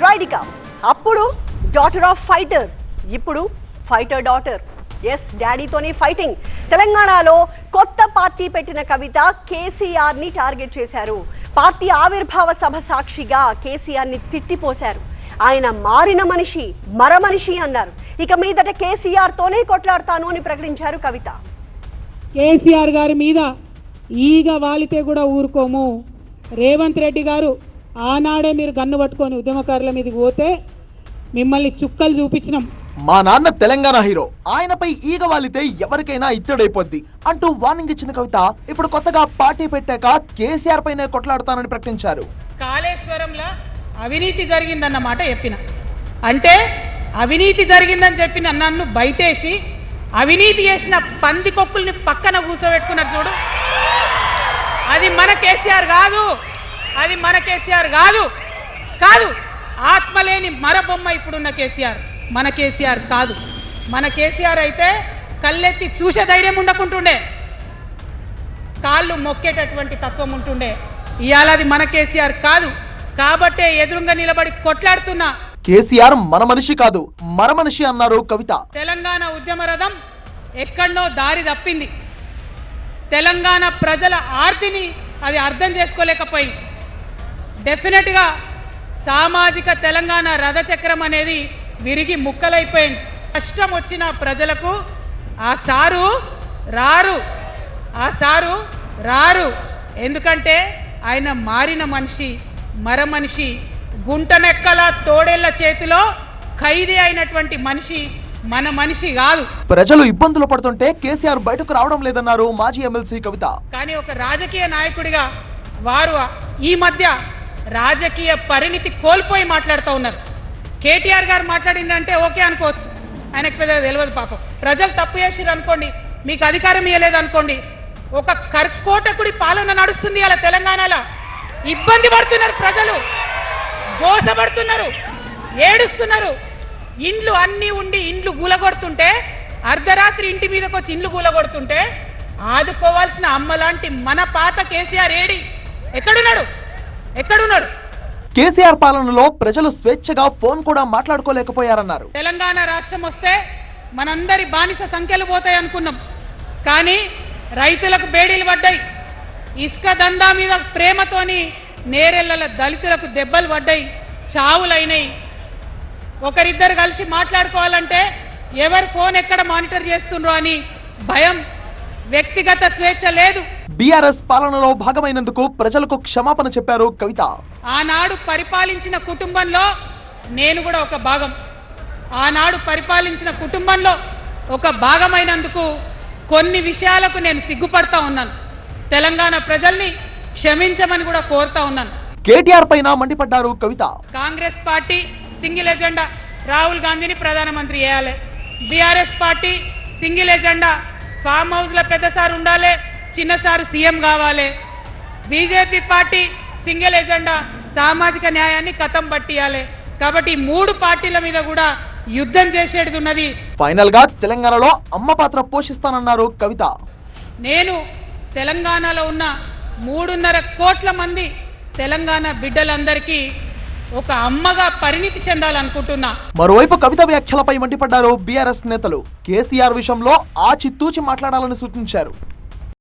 రైడిక అప్పుడు daughter of fighter, ఇప్పుడు fighter daughter. Yes, డాడీతోనే ఫైటింగ్. తెలంగాణలో కొత్త పార్టీ పెట్టిన కవిత కేసీఆర్ ని టార్గెట్ చేశారు. పార్టీ ఆవిర్భావ సభ సాక్షిగా కేసీఆర్ ని తిట్టిపోశారు. ఆయన మారిన మనిషి, మరమనిషి అన్నారు. ఇక మీదట కేసీఆర్ తోనే కొట్లాడతాను అని ప్రకటించారు కవిత. కేసీఆర్ గారి మీద ఈగ వాలితే కూడా ఊరుకోము. రేవంత్ రెడ్డి గారు ఆనాడే మీరు గన్ను పట్టుకొని ఉద్యమకారుల మీదకి పోతే మిమ్మల్ని చుక్కలు చూపించినాం. మా నాన్న తెలంగాణ హీరో, ఆయనపై ఈగ వాలితే ఎవరికైనా ఇత్తడైపోద్ది అంటూ వార్నింగ్ ఇచ్చిన కవిత ఇప్పుడు కొత్తగా పార్టీ పెట్టాక కేసీఆర్ పైనే కొట్లాడతానని ప్రకటించారు. కాళేశ్వరంలో అవినీతి జరిగిందన్నమాట చెప్పిన, అంటే అవినీతి జరిగిందని చెప్పిన నన్ను బయటేసి అవినీతి చేసిన పందికొక్కుల్ని పక్కన కూర్చోబెట్టుకున్నారు చూడు. అది మన కేసీఆర్ కాదు, అది మన కేసీఆర్ కాదు. కాదు, ఆత్మలేని మరబొమ్మ ఇప్పుడున్న కేసీఆర్ మన కేసీఆర్ కాదు. మన కేసీఆర్ అయితే కళ్ళెత్తి చూసే ధైర్యం ఉండకుంటుండే, కాళ్ళు మొక్కేటటువంటి తత్వం ఉంటుండే. ఇవాళ అది మన కేసీఆర్ కాదు. కాబట్టే ఎదురుగా నిలబడి కొట్లాడుతున్నా. కేసీఆర్ మన మనిషి కాదు, మరమనిషి అన్నారు కవిత. తెలంగాణ ఉద్యమ రథం ఎక్కడో దారి తప్పింది. తెలంగాణ ప్రజల ఆర్తిని అది అర్థం చేసుకోలేకపోయింది. డెఫినెట్గా సామాజిక తెలంగాణ రథచక్రం అనేది విరిగి ముక్కలైపోయింది. కష్టం వచ్చిన ప్రజలకు ఆ సారు రారు, ఆ సారు రారు. ఎందుకంటే ఆయన మారిన మనిషి, మరమనిషి, గుంటనెక్కల తోడేళ్ల చేతిలో ఖైదీ అయినటువంటి మనిషి, మన మనిషి కాదు. ప్రజలు ఇబ్బందులు పడుతుంటే కేసీఆర్ బయటకు రావడం లేదన్నారు మాజీ ఎమ్మెల్సీ కవిత. కానీ ఒక రాజకీయ నాయకుడిగా వారు ఈ మధ్య రాజకీయ పరిణితి కోల్పోయి మాట్లాడుతూ ఉన్నారు. కేటీఆర్ గారు మాట్లాడిందంటే ఓకే అనుకోవచ్చు, ఆయనకు పెద్దగా తెలియదు పాపం. ప్రజలు తప్పు చేసిరు అనుకోండి, మీకు అధికారం ఇవ్వలేదు అనుకోండి, ఒక కర్కోటకుడి పాలన నడుస్తుంది అలా తెలంగాణలో. ఇబ్బంది పడుతున్నారు ప్రజలు, గోసపడుతున్నారు, ఏడుస్తున్నారు. ఇండ్లు అన్నీ ఉండి ఇండ్లు గూలగొడుతుంటే, అర్ధరాత్రి ఇంటి మీదకి వచ్చి ఇండ్లు గూలగొడుతుంటే ఆదుకోవాల్సిన అమ్మలాంటి మన పాత కేసీఆర్ ఏడి? ఎక్కడున్నాడు? ఎక్కడున్నాడు? కేసీఆర్ పాలనలో ప్రజలు స్వేచ్ఛగా ఫోన్ కూడా మాట్లాడుకోలేకపోయారన్నారు. తెలంగాణ రాష్ట్రం వస్తే మనందరి బానిస సంఖ్యలు పోతాయి అనుకున్నాం, కానీ రైతులకు బేడీలు పడ్డాయి. ఇసుక దందా మీద ప్రేమతోని నేరెళ్ల దళితులకు దెబ్బలు పడ్డాయి, చావులైనాయి. ఒకరిద్దరు కలిసి మాట్లాడుకోవాలంటే ఎవరు ఫోన్ ఎక్కడ మానిటర్ చేస్తుండ్రో అని భయం, వ్యక్తిగత స్వేచ్ఛ లేదు. బీఆర్ఎస్ పాలనలో భాగమైనందుకు ప్రజలకు క్షమాపణ చెప్పారు కవిత. ఆనాడు పరిపాలించిన కుటుంబంలో నేను కూడా ఒక భాగం. ఆనాడు పరిపాలించిన కుటుంబంలో ఒక భాగమైనందుకు కొన్ని విషయాలకు నేను సిగ్గుపడతా ఉన్నాను. తెలంగాణ ప్రజల్ని క్షమించమని కూడా కోరుతా ఉన్నాను. కేటీఆర్ పైన మండిపడ్డారు Kavitha. Congress party single agenda Rahul గాంధీని ప్రధానమంత్రి చేయాలి. BRS party single agenda farm హౌస్లో పెద్దసారి ఉండాలి, చిన్నసారి సీఎం కావాలి. బీజేపీ పార్టీ సింగిల్ ఎజెండా సామాజిక న్యాయాన్ని కథం పట్టియాలి. కాబట్టి ఈ మూడు పార్టీల మీద కూడా యుద్ధం చేసేది ఉన్నది. ఫైనల్ గా తెలంగాణలో అమ్మ పాత్ర పోషిస్తానన్నారు కవిత. నేను తెలంగాణలో ఉన్న 3.5 కోట్ల మంది తెలంగాణ బిడ్డలందరికీ ఒక అమ్మగా పరిణితి చెందాలనుకుంటున్నా. మరోవైపు కవిత వ్యాఖ్యలపై మండిపడ్డారు బీఆర్ఎస్ నేతలు. కేసీఆర్ విషయంలో ఆచితూచి మాట్లాడాలని సూచించారు.